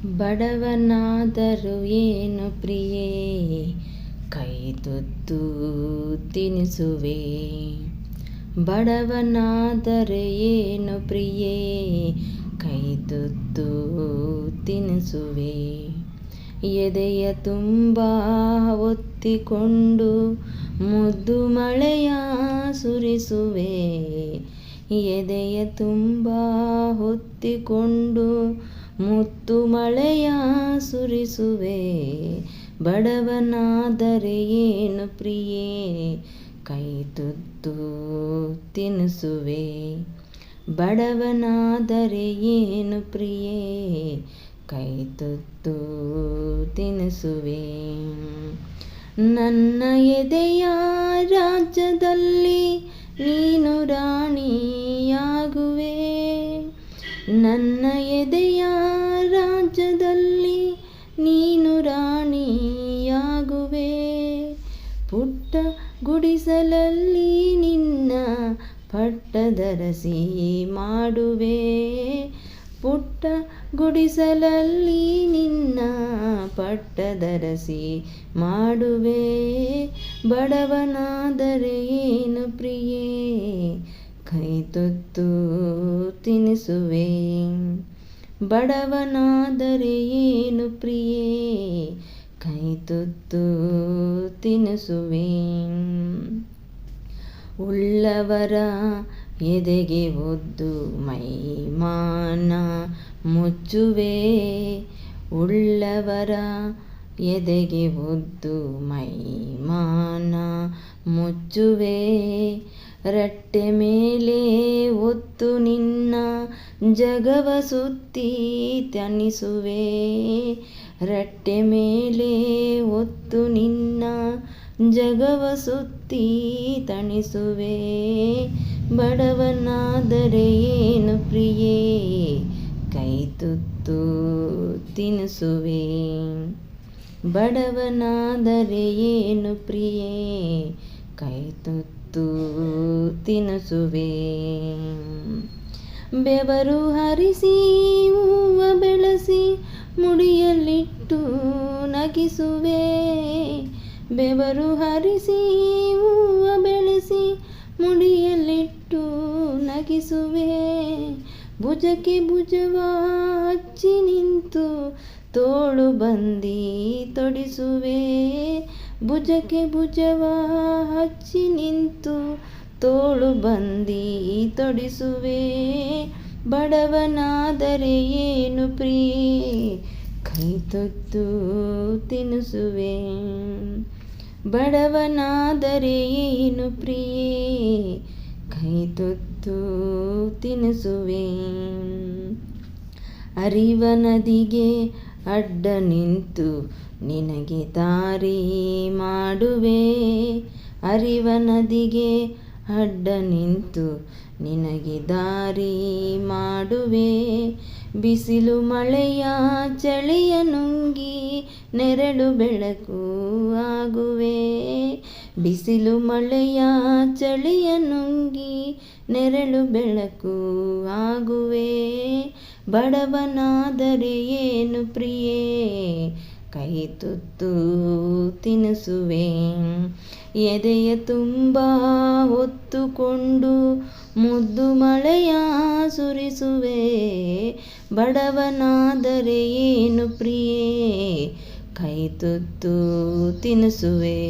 ಬಡವನಾದರೂ ಏನು ಪ್ರಿಯೇ, ಕೈ ತುತ್ತು ತಿನಿಸುವೆ. ಬಡವನಾದರೆ ಏನು ಪ್ರಿಯೇ, ಕೈ ತುತ್ತು ತಿನಿಸುವೆ. ಎದೆಯ ತುಂಬ ಒತ್ತಿಕೊಂಡು ಮುದ್ದು ಮಳೆಯ ಸುರಿಸುವೆ. ಎದೆಯ ತುಂಬ ಹೊತ್ತಿಕೊಂಡು ಮುತ್ತು ಮಳೆಯ ಸುರಿಸುವೆ. ಬಡವನಾದರೆ ಏನು ಪ್ರಿಯೇ, ಕೈ ತುತ್ತು ತಿನಿಸುವೆ. ಬಡವನಾದರೆ ಏನು ಪ್ರಿಯೇ, ಕೈ ತುತ್ತು ತಿನಿಸುವೆ. ನನ್ನ ಎದೆಯ ರಾಜ್ಯದಲ್ಲಿ ನೀನು ರಾಣಿಯಾಗುವೆ. ನನ್ನ ಎದೆಯ ರಾಜ್ಯದಲ್ಲಿ ನೀನು ರಾಣಿಯಾಗುವೆ. ಪುಟ್ಟ ಗುಡಿಸಲಲ್ಲಿ ನಿನ್ನ ಪಟ್ಟದರಸಿ ಮಾಡುವೆ. ಪುಟ್ಟ ಗುಡಿಸಲಲ್ಲಿ ನಿನ್ನ ಪಟ್ಟದರಸಿ ಮಾಡುವೆ. ಬಡವನಾದರೆ ಏನು ಪ್ರಿಯೇ, ಕೈ ತುತ್ತು ತಿನಿಸುವೆ. ಬಡವನಾದರೆ ಏನು ಪ್ರಿಯೇ, ಕೈ ತುತ್ತು ತಿನಿಸುವೆ. ಉಳ್ಳವರ ಎದೆಗೆ ಒದ್ದು ಮೈಮಾನ ಮುಚ್ಚುವೆ. ಉಳ್ಳವರ ಎದೆಗೆ ಒದ್ದು ಮೈಮಾನ ಮುಚ್ಚುವೆ. ರಟ್ಟೆ ಮೇಲೆ ಒತ್ತು ನಿನ್ನ ಜಗವ ಸುತ್ತಿ ತಣಿಸುವೆ. ರಟ್ಟೆ ಮೇಲೆ ಒತ್ತು ನಿನ್ನ ಜಗವ ಸುತ್ತಿ ತಣಿಸುವೆ. ಬಡವನಾದರೆ ಏನು ಪ್ರಿಯೇ, ಕೈ ತುತ್ತು ತಿನಿಸುವೆ. ಬಡವನಾದರೆ ಏನು ಪ್ರಿಯೇ, ಕೈ ತುತ್ತು ತಿನಿಸುವೆ. ಬೆವರು ಹರಿಸಿ ಹೂವ ಬೆಳೆಸಿ ಮುಡಿಯಲ್ಲಿಟ್ಟು ನಗಿಸುವೆ. ಬೆವರು ಹರಿಸಿ ಹೂವ ಬೆಳೆಸಿ ಮುಡಿಯಲ್ಲಿಟ್ಟು ನಗಿಸುವೆ. ಭುಜಕ್ಕೆ ಭುಜವ ಹಚ್ಚಿ ನಿಂತು ತೋಳು ಬಂದಿ ತೊಡಿಸುವೆ. ಭುಜಕ್ಕೆ ಭುಜವ ಹಚ್ಚಿ ನಿಂತು ತೋಳು ಬಂದಿ ತೊಡಿಸುವೆ. ಬಡವನಾದರೆ ಏನು ಪ್ರಿಯೇ, ಕೈ ತುತ್ತು ತಿನಿಸುವೆ. ಬಡವನಾದರೆ ಏನು ಪ್ರಿಯೇ, ಕೈ ತುತ್ತು ತಿನಿಸುವೆ. ಹರಿವ ನದಿಗೆ ಅಡ್ಡ ನಿಂತು ನಿನಗೆ ದಾರಿ ಮಾಡುವೆ. ಹರಿವ ನದಿಗೆ ಅಡ್ಡ ನಿಂತು ನಿನಗೆ ದಾರಿ ಮಾಡುವೆ. ಬಿಸಿಲು ಮಳೆಯ ಚಳಿಯ ನುಂಗಿ ನೆರಳು ಬೆಳಕು ಆಗುವೆ. ಬಿಸಿಲು ಮಳೆಯ ಚಳಿಯ ನುಂಗಿ ನೆರಳು ಬೆಳಕು ಆಗುವೆ. ಬಡವನಾದರೆ ಏನು ಪ್ರಿಯೇ, ಕೈ ತುತ್ತು ತಿನಿಸುವೆ. ಎದೆಯ ತುಂಬ ಹೊತ್ತುಕೊಂಡು ಮುದ್ದು ಮಳೆಯ ಸುರಿಸುವೆ. ಬಡವನಾದರೆ ಏನು ಪ್ರಿಯೇ, ಕೈ ತುತ್ತು ತಿನಿಸುವೆ.